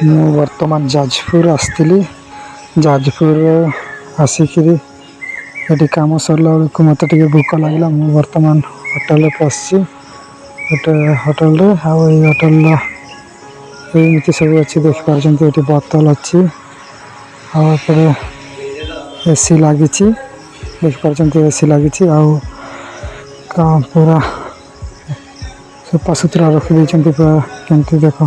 ମୁଁ ବର୍ତ୍ତମାନ ଯାଜପୁର ଆସିଥିଲି। ଯାଜପୁର ଆସିକିରି ଏଠି କାମ ସରିଲା ବେଳକୁ ମୋତେ ଟିକେ ଭୋକ ଲାଗିଲା। ମୁଁ ବର୍ତ୍ତମାନ ହୋଟେଲରେ ପଶିଛି। ଗୋଟେ ହୋଟେଲରେ ଆଉ ଏଇ ହୋଟେଲର ଏମିତି ସବୁ ଅଛି ଦେଖିପାରୁଛନ୍ତି। ଏଠି ବୋତଲ ଅଛି ଆଉ ଏପଟେ ଏସି ଲାଗିଛି ଦେଖିପାରୁଛନ୍ତି। ଏସି ଲାଗିଛି ଆଉ ପୁରା ସଫାସୁତୁରା ରଖିଦେଇଛନ୍ତି। ପୁରା କେମିତି ଦେଖ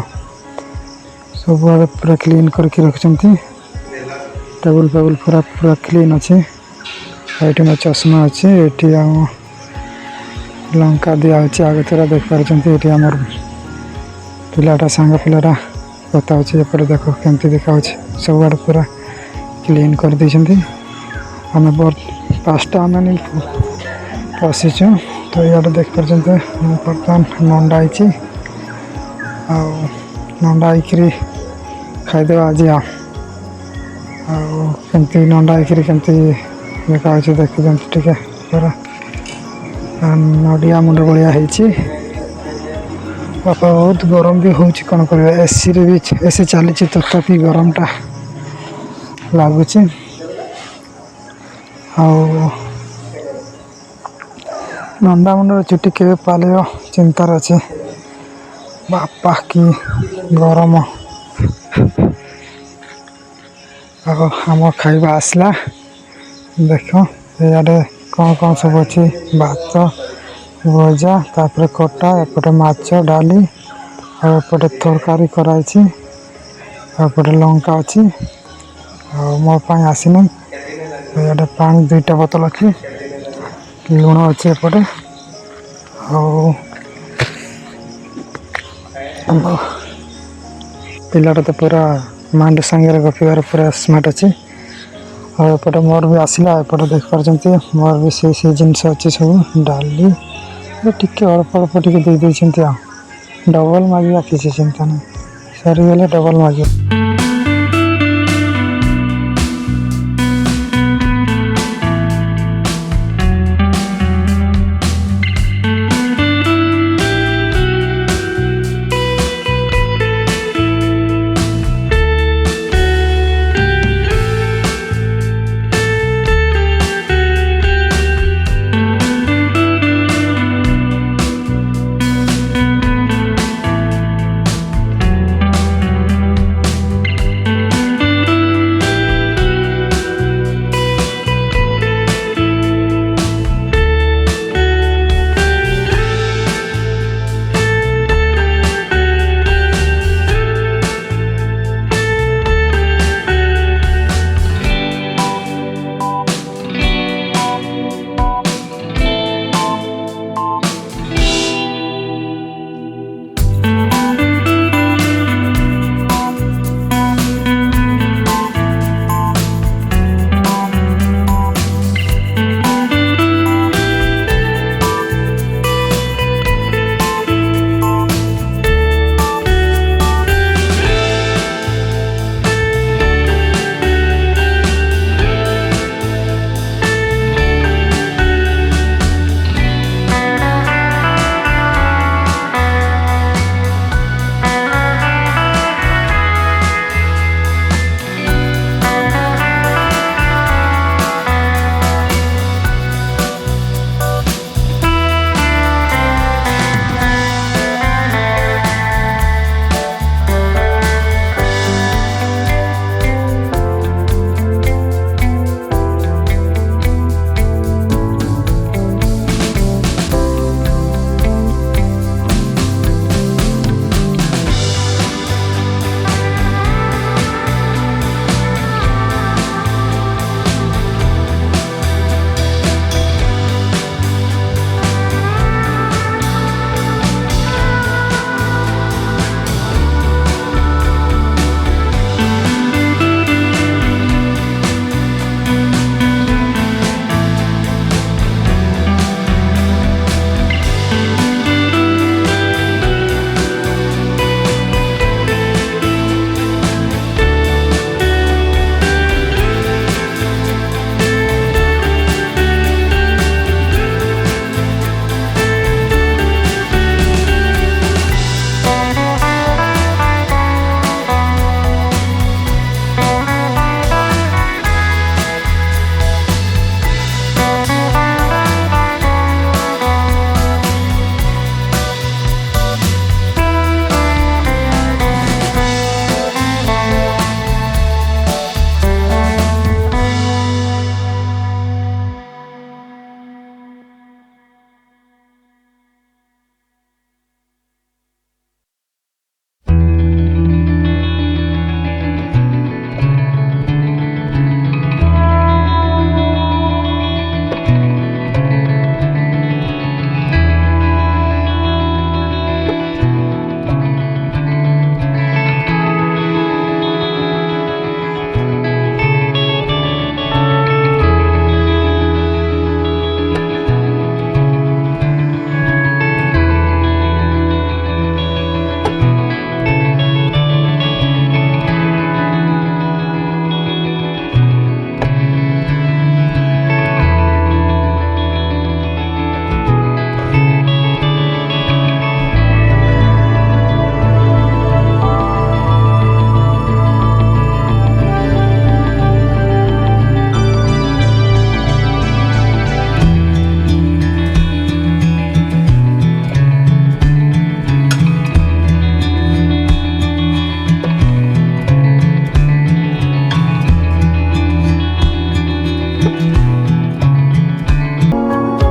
ସବୁଆଡ଼େ ପୁରା କ୍ଲିନ୍ କରିକି ରଖିଛନ୍ତି। ଟେବୁଲ୍ ଫେବୁଲ୍ ପୁରା କ୍ଲିନ୍ ଅଛି। ଏଇଠି ମୋ ଚଷମା ଅଛି। ଏଠି ଆମ ଲଙ୍କା ଦିଆହେଉଛି ଆଗଥର ଦେଖିପାରୁଛନ୍ତି। ଏଠି ଆମର ପିଲାଟା ସାଙ୍ଗ ପିଲାଟା କଥା ହେଉଛି। ଏପଟେ ଦେଖ କେମିତି ଦେଖାହେଉଛି। ସବୁଆଡ଼େ ପୁରା କ୍ଲିନ୍ କରିଦେଇଛନ୍ତି। ଆମେ ପାଞ୍ଚଟା ଆମେ ପଶିଛୁ। ତ ଇଆଡ଼େ ଦେଖିପାରୁଛନ୍ତି ମୁଁ ବର୍ତ୍ତମାନ ନଣ୍ଡା ହେଇଛି ଆଉ ନଣ୍ଡା ହେଇକିରି ଖାଇଦେବା ଆଜି। ଆଉ କେମିତି ନଣ୍ଡା ହେଇକିରି କେମିତି ଦେଖାହେଉଛି ଦେଖିଦିଅନ୍ତୁ ଟିକେ। ପୁରା ନଡ଼ିଆ ମୁଣ୍ଡ ଭଳିଆ ହେଇଛି। ବାପା ବହୁତ ଗରମ ବି ହେଉଛି କ'ଣ କରିବା। ଏସିରେ ବି ଏସି ଚାଲିଛି ତଥାପି ଗରମଟା ଲାଗୁଛି। ଆଉ ନଣ୍ଡା ମୁଣ୍ଡର ଚୁଟି କେବେ ପାଲିବ ଚିନ୍ତାରେ ଅଛି। ବାପା କି ଗରମ। ଆଉ ଆମ ଖାଇବା ଆସିଲା ଦେଖ। ଇଆଡ଼େ କ'ଣ ସବୁ ଅଛି। ଭାତ ଭଜା ତାପରେ ଖଟା ଏପଟେ ମାଛ ଡାଲି ଆଉ ଏପଟେ ତରକାରୀ କରାହେଇଛି ଆଉ ଏପଟେ ଲଙ୍କା ଅଛି ଆଉ ମୋ ପାଇଁ ଆସିନି। ଇଆଡ଼େ ପାଣି 2ଟା ବୋତଲ ଅଛି। ଲୁଣ ଅଛି ଏପଟେ ଆଉ ପିଲାଟା ତ ପୁରା ମାଣ୍ଡ ସାଙ୍ଗରେ ଗପିବାର ପୁରା ସ୍ମାର୍ଟ ଅଛି। ଆଉ ଏପଟେ ମୋର ବି ଆସିଲା। ଏପଟେ ଦେଖିପାରୁଛନ୍ତି ମୋର ବି ସେଇ ଜିନିଷ ଅଛି ସବୁ। ଡାଲି ଟିକେ ଅଳ୍ପ ଟିକେ ଦେଇଦେଇଛନ୍ତି। ଆଉ ଡବଲ ମାଗିବା କିଛି ଚିନ୍ତା ନାହିଁ। ସରିଗଲେ ଡବଲ ମାଗିବା।